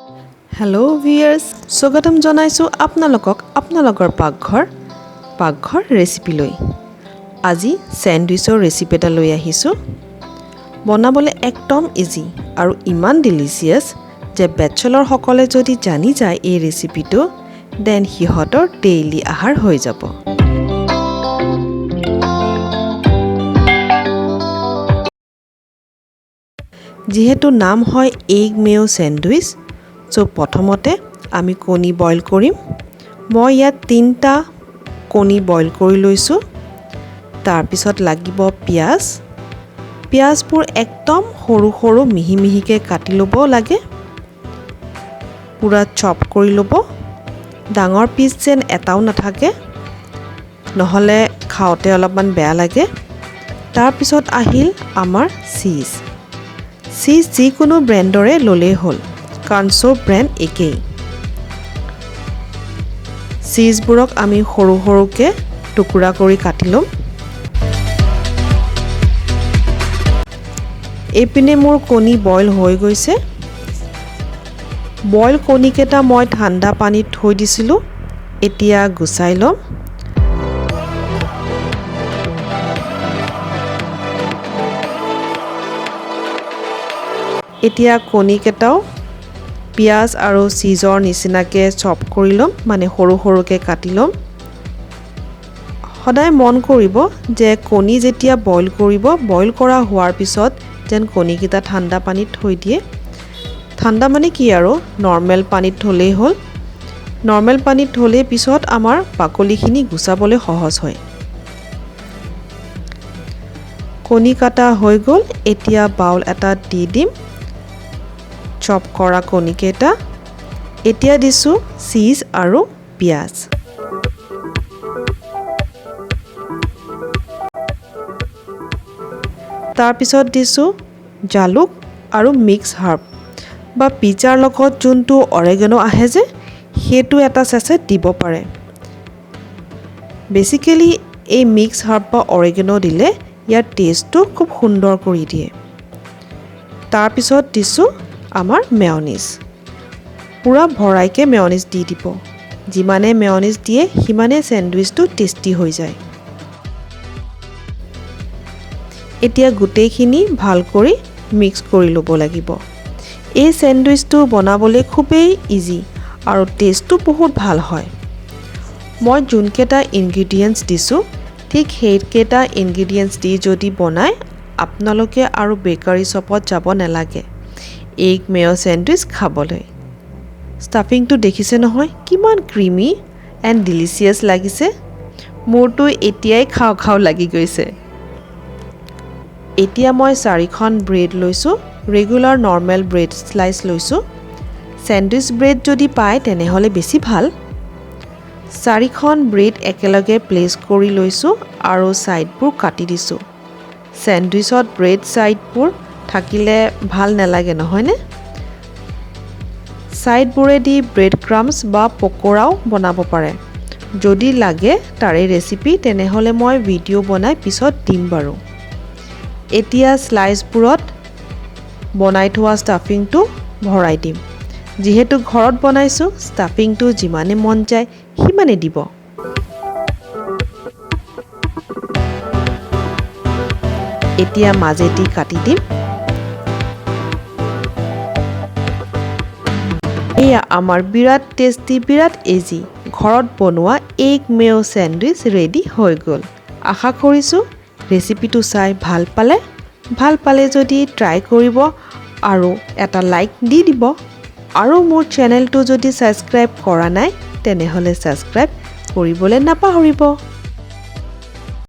hello viewers স্বাগতম জনাইছো আপোনালোকৰ পাকঘৰ ৰেচিপি লৈ আজি স্যান্ডউইচৰ ৰেচিপি এটা লৈ আহিছো বনাবলৈ একদম ইজি আৰু ইমান ডিলিশিয়াস যে ব্যাচেলৰ সকলে যদি জানি যায় এই ৰেচিপিটো দেন হিহঁতৰ ডেইলি আহাৰ হৈ যাব যেহেতু নাম হয় এগ মেয় স্যান্ডউইচ সো প্ৰথমতে আমি কণী বইল কৰিম মই ইয়াত 3টা কণী বইল কৰি লৈছো তাৰ পিছত লাগিব পিয়াজবোৰ একদম সৰু সৰু মিহি মিহিকে কাটি লব লাগে পুৰা চপ কৰি লব ডাঙৰ পিস যেন এটাও নাথাকে নহলে খাওতে অলপমান বেয়া লাগে তাৰ পিছত আহিল আমাৰ চীজ যিকোনো ব্ৰ্যান্ডৰে ললে হ'ল কাৰণ সব ব্ৰ্যান্ড একেই চীজবোৰক আমি সৰু সৰুকে টুকুৰা কৰি কাটি লম এপিনে মোৰ কণী বইল হৈ গৈছে বইল কণীকেটা মই ঠাণ্ডা পানীত থৈ দিছিলো এতিয়া গুছাই লম এতিয়া কণীকেটাও পিয়াজ আৰু চীজৰ নিচিনাকে চপ কৰি লম মানে সৰু সৰুকে কাটি লম সদায় মন কৰিব যে কণী যেতিয়া বইল কৰিব বইল কৰা হোৱাৰ পিছত যেন কণীকেটা ঠাণ্ডা পানীত থৈ দিয়ে ঠাণ্ডা মানে কি আৰু নৰমেল পানীত থলেই হ'ল নৰমেল পানীত থলে পিছত আমাৰ বাকলিখিনি গুছাবলৈ সহজ হয় কণী কাটা হৈ গল এতিয়া বাউল এটা দি দিম চপ কৰা কণীকেটা এতিয়া দিছো চীজ আৰু পিয়াজ তাৰ পিছত দিছো জালুক আৰু মিক্স হাৰ্ব বা পিজাৰ লগত যোনটো অৰেগানো আহে যে হেতু এটা চেচেট দিব পাৰে বেসিক্যালি এই মিক্স হাৰ্ব বা অৰেগানো দিলে ইয়াৰ টেষ্টটো খুব সুন্দৰ কৰি দিয়ে তাৰ পিছত দিছো আমাৰ মেয়নিজ পুৰা ভৰাইকে মেয়নিজ দি দিব যিমানে মেয়নিজ দিয়ে হিমানে স্যান্ডউইচটো টেস্টি হৈ যায় এতিয়া গুটেইখিনি ভাল কৰি মিক্স কৰি লব লাগিব এই স্যান্ডউইচটো বনাবলৈ খুবেই ইজি আৰু টেষ্টটো বহুত ভাল হয় মই যোনকেটা ইনগ্ৰেডিয়েন্টস দিছো ঠিক সেইকেটা ইনগ্ৰেডিয়েন্টস দি যদি বনাই আপোনালোকে আৰু বেকাৰী শ্বপত যাব নালাগে এগ মেয় স্যান্ডউইচ খাবলৈ ষ্টাফিংটো দেখিছে নহয় কিমান ক্ৰিমি এন্ড ডিলিশিয়াস লাগিছে মোৰটো এতিয়াই খাও লাগি গৈছে এতিয়া মই 4খন ব্ৰেড লৈছো ৰেগুলাৰ নৰমেল ব্ৰেড স্লাইস লৈছো স্যান্ডউইচ ব্ৰেড যদি পায় তেনেহলে বেছি ভাল 4খন ব্ৰেড একেলগে প্লেস কৰি লৈছো আৰু সাইডবোৰ কাটি দিছো স্যান্ডউইচত ব্ৰেড সাইডবোৰ থাকিলে ভাল নালাগে নহয়নে সাইডবোৰেদি ব্ৰেড ক্ৰাম্বস বা পকোৰাও বনাব পাৰে যদি লাগে তাৰে ৰেচিপি তেনেহলে মই ভিডিও বনাই পিছত দিম বাৰু এতিয়া স্লাইসবোৰত বনাই থোৱা ষ্টাফিংটো ভৰাই দিম যেহেতু ঘৰত বনাইছো ষ্টাফিংটো যিমানে মন যায় হিমানে দিব এতিয়া মাজেদি কাটি দিম এয়া আমাৰ বিৰাট টেস্টি বিৰাট ইজি ঘৰত বনোৱা এগ মেয় স্যান্ডউইচ ৰেডি হৈ গল আশা কৰিছো ৰেচিপিটো চাই ভাল পালে যদি ট্ৰাই কৰিব আৰু এটা লাইক দি দিব আৰু মোৰ চেনেলটো যদি সাবস্ক্ৰাইব কৰা নাই তেনেহলে সাবস্ক্ৰাইব কৰিবলৈ নাপাহৰিব